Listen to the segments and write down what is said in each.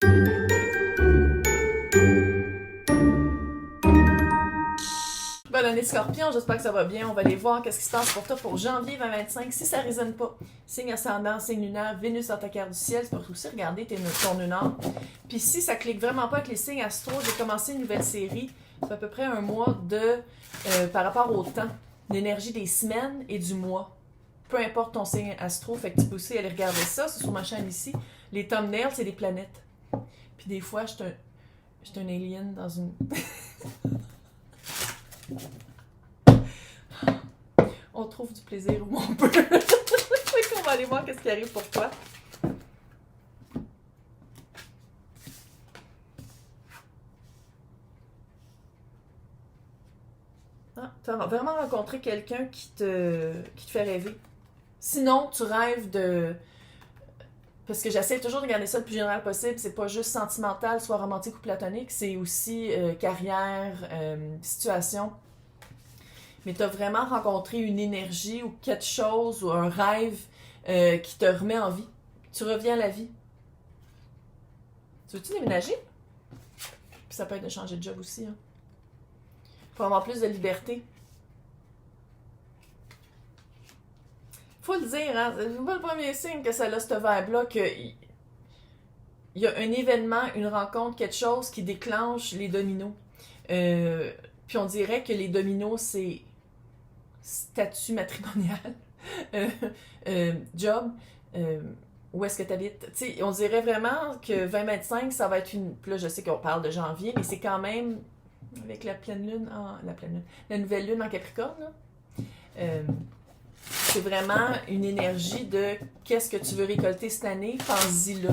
Bonne année Scorpion, j'espère que ça va bien. On va aller voir qu'est-ce qui se passe pour toi pour janvier 2025. Si ça ne résonne pas, signe ascendant, signe lunaire, Vénus dans ta carte du ciel, tu peux aussi regarder ton lunaire. Puis si ça clique vraiment pas avec les signes astro, j'ai commencé une nouvelle série. C'est à peu près un mois par rapport au temps, l'énergie des semaines et du mois. Peu importe ton signe astro, fait que tu peux aussi aller regarder ça, c'est sur ma chaîne ici. Les thumbnails, c'est des planètes. Puis des fois, je suis un alien dans une... On trouve du plaisir où on peut. On va aller voir qu'est-ce qui arrive pour toi. Ah, tu as vraiment rencontré quelqu'un qui te fait rêver. Sinon, tu rêves de... Parce que j'essaie toujours de garder ça le plus général possible. C'est pas juste sentimental, soit romantique ou platonique. C'est aussi carrière, situation. Mais tu as vraiment rencontré une énergie ou quelque chose ou un rêve qui te remet en vie. Tu reviens à la vie. Tu veux-tu déménager? Puis ça peut être de changer de job aussi. Hein. Pour avoir plus de liberté. Faut le dire, hein? C'est pas le premier signe que ça a ce vibe-là, qu'il y a un événement, une rencontre, quelque chose qui déclenche les dominos. Puis on dirait que les dominos, c'est statut matrimonial, job, où est-ce que tu habites. Tu sais, on dirait vraiment que 2025, ça va être une... Puis là, je sais qu'on parle de janvier, mais c'est quand même avec la pleine lune, la nouvelle lune en Capricorne, là. C'est vraiment une énergie de qu'est-ce que tu veux récolter cette année, pense-y là.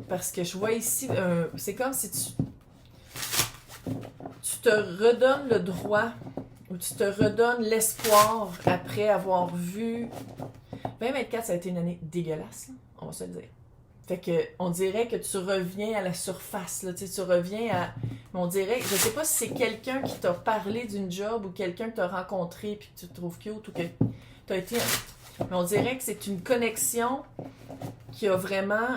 Parce que je vois ici, c'est comme si tu te redonnes le droit ou tu te redonnes l'espoir après avoir vu... 2024, ça a été une année dégueulasse, là, on va se le dire. Fait que on dirait que tu reviens à la surface, là, tu reviens à... Mais on dirait, je sais pas si c'est quelqu'un qui t'a parlé d'une job ou quelqu'un que t'as rencontré puis que tu trouves cute ou que t'as été... Mais on dirait que c'est une connexion qui a vraiment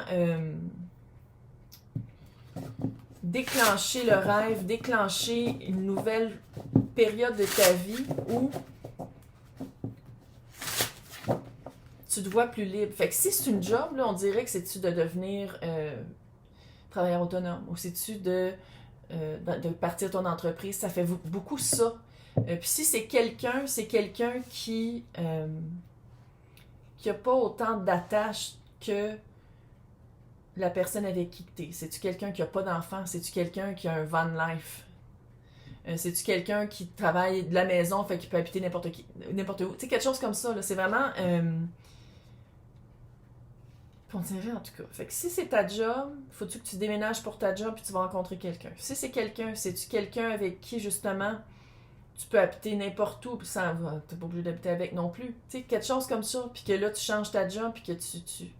déclenché le rêve, déclenché une nouvelle période de ta vie où tu te vois plus libre. Fait que si c'est une job, là, on dirait que c'est-tu de devenir travailleur autonome ou c'est-tu de partir ton entreprise. Ça fait beaucoup ça. Puis si c'est quelqu'un qui a pas autant d'attache que la personne avec qui t'es. C'est-tu quelqu'un qui a pas d'enfant? C'est-tu quelqu'un qui a un van life? C'est-tu quelqu'un qui travaille de la maison, fait qu'il peut habiter n'importe où? Tu sais, quelque chose comme ça, là. C'est vraiment... on dirait en tout cas. Fait que si c'est ta job, faut-tu que tu déménages pour ta job puis tu vas rencontrer quelqu'un. Si c'est quelqu'un, c'est-tu quelqu'un avec qui justement tu peux habiter n'importe où puis ça va, t'es pas obligé d'habiter avec non plus. Tu sais, quelque chose comme ça, puis que là tu changes ta job puis que tu...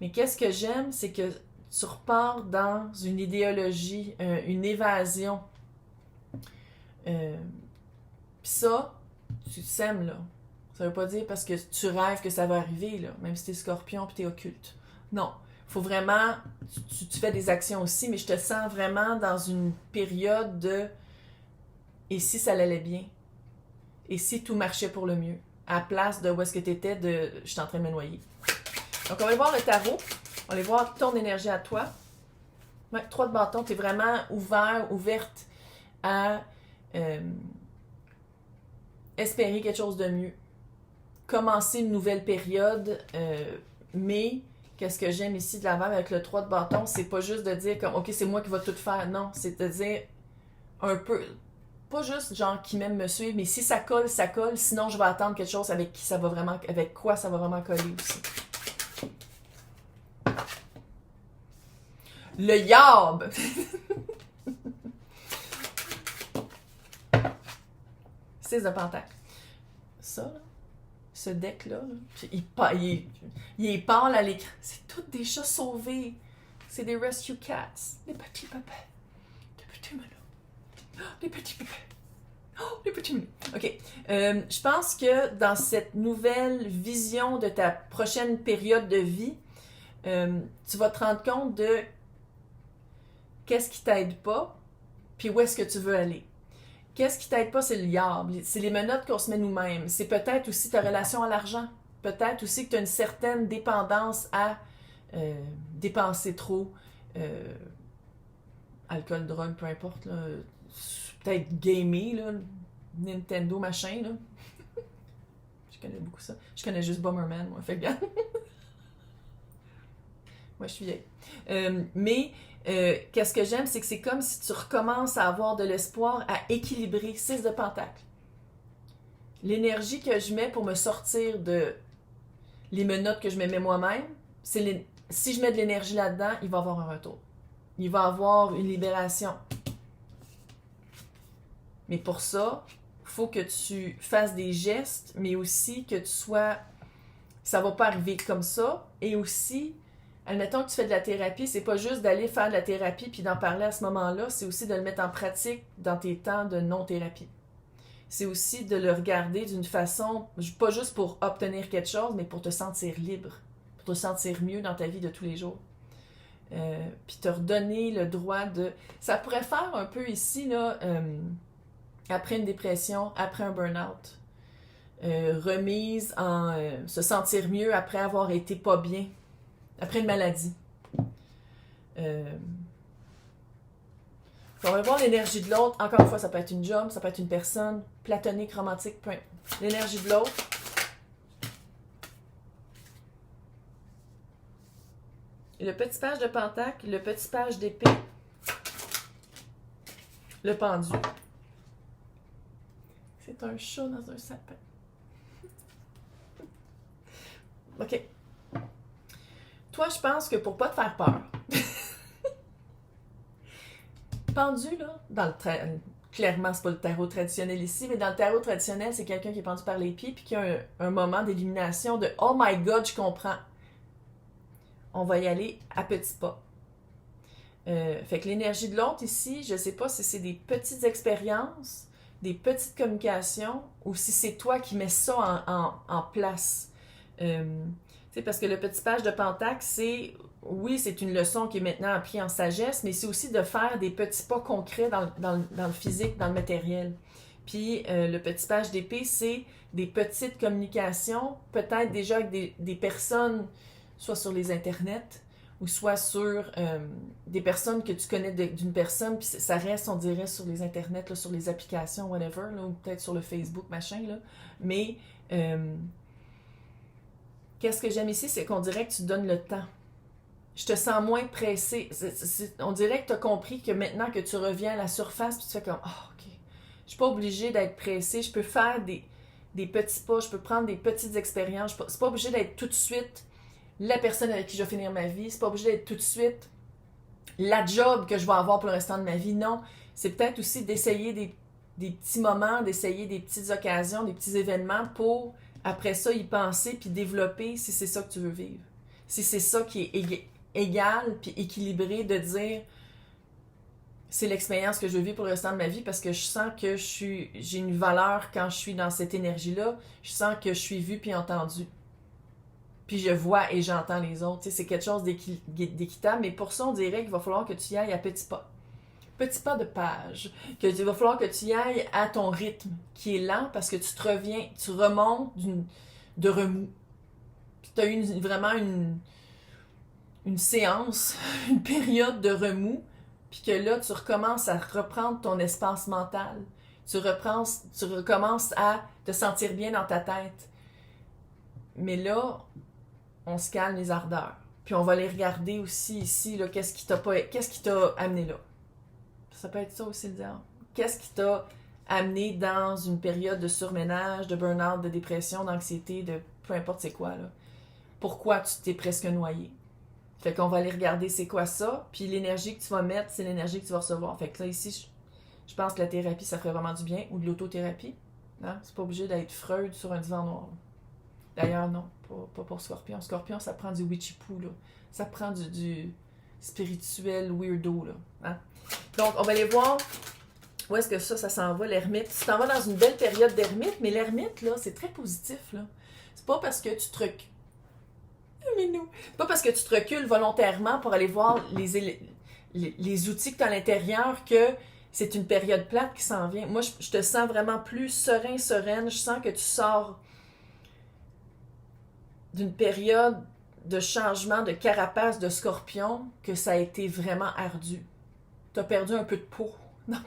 Mais qu'est-ce que j'aime, c'est que tu repars dans une idéologie, une évasion. Puis ça, tu sèmes là. Ça veut pas dire parce que tu rêves que ça va arriver, là, même si t'es scorpion et t'es occulte. Non. Faut vraiment... Tu fais des actions aussi, mais je te sens vraiment dans une période de... Et si ça allait bien? Et si tout marchait pour le mieux? À la place de où est-ce que t'étais de... Je suis en train de me noyer. Donc, on va aller voir le tarot. On va aller voir ton énergie à toi. Ouais, 3 de bâton. T'es vraiment ouverte à espérer quelque chose de mieux. Commencer une nouvelle période, mais qu'est-ce que j'aime ici de l'avant avec le 3 de bâton, c'est pas juste de dire comme ok c'est moi qui va tout faire, non, c'est de dire un peu, pas juste genre qui m'aime me suivre, mais si ça colle, sinon je vais attendre quelque chose avec quoi ça va vraiment coller aussi. Le yarb! 6 de pentacle. Ça, là. Ce deck-là, il est pâle à l'écran. C'est toutes des chats sauvés. C'est des rescue cats. Les petits pépés. Des petits melons. Oh, des petits pépés. Oh, des petits melons. OK. Je pense que dans cette nouvelle vision de ta prochaine période de vie, tu vas te rendre compte de qu'est-ce qui t'aide pas, puis où est-ce que tu veux aller. Qu'est-ce qui t'aide pas, c'est le diable. C'est les menottes qu'on se met nous-mêmes. C'est peut-être aussi ta relation à l'argent. Peut-être aussi que tu as une certaine dépendance à dépenser trop. Alcool, drogue, peu importe. Là. Peut-être gamer, là. Nintendo, machin. Là. Je connais beaucoup ça. Je connais juste Bomberman, moi. Fait que moi, je suis vieille. Qu'est-ce que j'aime, c'est que c'est comme si tu recommences à avoir de l'espoir à équilibrer 6 de pentacle. L'énergie que je mets pour me sortir de les menottes que je me mets moi-même, si je mets de l'énergie là-dedans, il va y avoir un retour. Il va y avoir une libération. Mais pour ça, il faut que tu fasses des gestes, mais aussi que tu sois... Ça va pas arriver comme ça. Et aussi, admettons que tu fais de la thérapie, c'est pas juste d'aller faire de la thérapie puis d'en parler à ce moment-là, c'est aussi de le mettre en pratique dans tes temps de non-thérapie. C'est aussi de le regarder d'une façon, pas juste pour obtenir quelque chose, mais pour te sentir libre, pour te sentir mieux dans ta vie de tous les jours. Puis te redonner le droit de... Ça pourrait faire un peu ici, là, après une dépression, après un burn-out. Remise en se sentir mieux après avoir été pas bien, après une maladie. On va voir l'énergie de l'autre. Encore une fois, ça peut être une job, ça peut être une personne, platonique, romantique, peu importe. L'énergie de l'autre. Le petit page de pentacle, le petit page d'épée, le pendu. C'est un chat dans un sapin. OK. Toi, je pense que pour pas te faire peur, pendu, là, dans le clairement, c'est pas le tarot traditionnel ici, mais dans le tarot traditionnel, c'est quelqu'un qui est pendu par les pieds puis qui a un moment d'illumination de « Oh my God, je comprends! » On va y aller à petits pas. Fait que l'énergie de l'autre ici, je sais pas si c'est des petites expériences, des petites communications, ou si c'est toi qui mets ça en place. Parce que le petit page de pentacle, oui, c'est une leçon qui est maintenant apprise en sagesse, mais c'est aussi de faire des petits pas concrets dans le physique, dans le matériel. Puis le petit page d'épée, c'est des petites communications, peut-être déjà avec des personnes, soit sur les internets, ou soit sur des personnes que tu connais d'une personne, puis ça reste, on dirait, sur les internets, là, sur les applications, whatever, là, ou peut-être sur le Facebook, machin, là. Mais qu'est-ce que j'aime ici, c'est qu'on dirait que tu donnes le temps. Je te sens moins pressée. On dirait que tu as compris que maintenant que tu reviens à la surface, puis tu fais comme, oh, OK, je suis pas obligée d'être pressée, je peux faire des petits pas, je peux prendre des petites expériences, c'est pas obligé d'être tout de suite la personne avec qui je vais finir ma vie, c'est pas obligé d'être tout de suite la job que je vais avoir pour le restant de ma vie, non. C'est peut-être aussi d'essayer des petits moments, d'essayer des petites occasions, des petits événements pour, après ça, y penser puis développer si c'est ça que tu veux vivre. Si c'est ça qui est égal puis équilibré, de dire c'est l'expérience que je veux vivre pour le restant de ma vie parce que je sens que j'ai une valeur quand je suis dans cette énergie-là. Je sens que je suis vue puis entendue. Puis je vois et j'entends les autres. Tu sais, c'est quelque chose d'équitable, mais pour ça, on dirait qu'il va falloir que tu y ailles à petits pas. Petits pas de page. Il va falloir que tu y ailles à ton rythme, qui est lent parce que tu remontes de remous. Puis tu as eu vraiment une séance, une période de remous, puis que là, tu recommences à reprendre ton espace mental. Tu recommences à te sentir bien dans ta tête. Mais là, on se calme les ardeurs. Puis on va les regarder aussi ici, là, qu'est-ce qui t'a amené là. Ça peut être ça aussi le diable. Qu'est-ce qui t'a amené dans une période de surménage, de burn-out, de dépression, d'anxiété, de peu importe c'est quoi, là. Pourquoi tu t'es presque noyé? Fait qu'on va aller regarder c'est quoi ça, puis l'énergie que tu vas mettre, c'est l'énergie que tu vas recevoir. Fait que là, ici, je pense que la thérapie, ça ferait vraiment du bien, ou de l'autothérapie. Hein? C'est pas obligé d'être Freud sur un divan noir. D'ailleurs, non, pas pour Scorpion. Scorpion, ça prend du witchy-poo, là. Ça prend du spirituel weirdo, là. Hein? Donc, on va aller voir où est-ce que ça s'en va, l'ermite. Tu t'en vas dans une belle période d'ermite, mais l'ermite, là, c'est très positif, là. C'est pas parce que tu te Minou. C'est pas parce que tu te recules volontairement pour aller voir les outils que tu as à l'intérieur que c'est une période plate qui s'en vient. Moi, je te sens vraiment plus sereine. Je sens que tu sors d'une période de changement de carapace de scorpion que ça a été vraiment ardu. Tu as perdu un peu de peau dans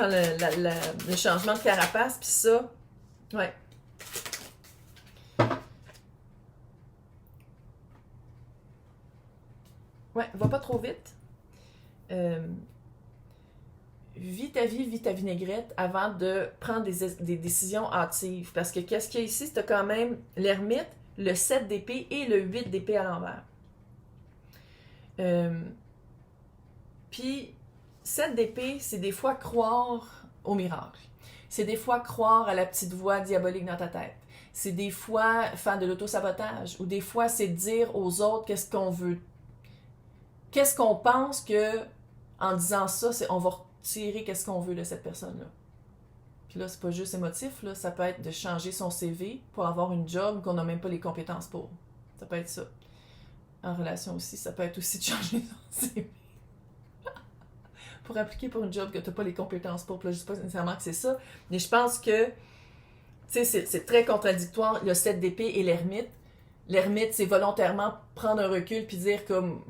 le changement de carapace, puis ça, ouais. Ouais, va pas trop vite. Vis ta vinaigrette avant de prendre des décisions hâtives. Parce que qu'est-ce qu'il y a ici? C'est quand même l'ermite, le 7 d'épée et le 8 d'épée à l'envers. Puis, 7 d'épée, c'est des fois croire au miracle. C'est des fois croire à la petite voix diabolique dans ta tête. C'est des fois faire de l'auto-sabotage. Ou des fois, c'est dire aux autres qu'est-ce qu'on veut. Qu'est-ce qu'on pense que, en disant ça, on va retirer qu'est-ce qu'on veut de cette personne-là. Puis là, c'est pas juste émotif, là, ça peut être de changer son CV pour avoir une job qu'on n'a même pas les compétences pour. Ça peut être ça. En relation aussi, ça peut être aussi de changer son CV. Pour appliquer pour une job que tu n'as pas les compétences pour. Puis là, je ne dis pas nécessairement que c'est ça, mais je pense que, tu sais, c'est très contradictoire, le 7 d'épée et l'ermite. L'ermite, c'est volontairement prendre un recul puis dire comme,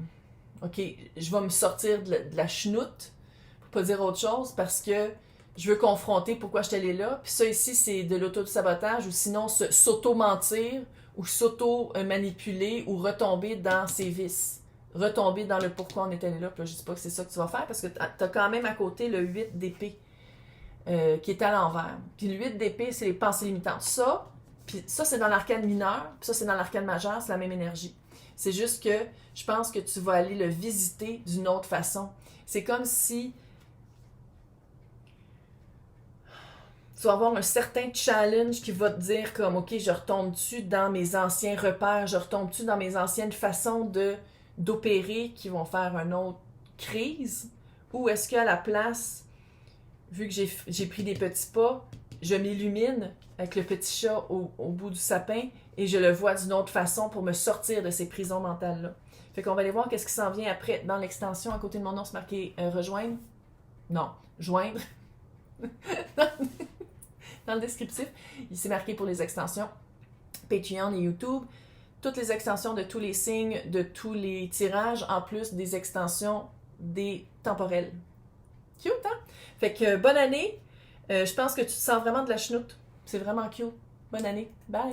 OK, je vais me sortir de la chenoute, pour pas dire autre chose, parce que je veux confronter pourquoi je suis allée là. Puis ça ici, c'est de l'auto-sabotage ou sinon s'auto-mentir ou s'auto-manipuler ou retomber dans ses vices. Retomber dans le pourquoi on est allé là. Puis là, je dis pas que c'est ça que tu vas faire parce que t'as quand même à côté le 8 d'épée qui est à l'envers. Puis le 8 d'épée, c'est les pensées limitantes. Puis ça, c'est dans l'arcane mineur, puis ça, c'est dans l'arcane majeur, c'est la même énergie. C'est juste que je pense que tu vas aller le visiter d'une autre façon. C'est comme si tu vas avoir un certain challenge qui va te dire comme, OK, je retombe-tu dans mes anciens repères, je retombe-tu dans mes anciennes façons d'opérer qui vont faire une autre crise, ou est-ce qu'à la place, vu que j'ai pris des petits pas, je m'illumine avec le petit chat au bout du sapin et je le vois d'une autre façon pour me sortir de ces prisons mentales-là. Fait qu'on va aller voir qu'est-ce qui s'en vient après. Dans l'extension, à côté de mon nom, c'est marqué rejoindre. Non, joindre. Dans le descriptif, il s'est marqué pour les extensions Patreon et YouTube. Toutes les extensions de tous les signes, de tous les tirages, en plus des extensions des temporels. Cute, hein? Fait que bonne année. Je pense que tu te sens vraiment de la chenoute. C'est vraiment cute. Bonne année. Bye!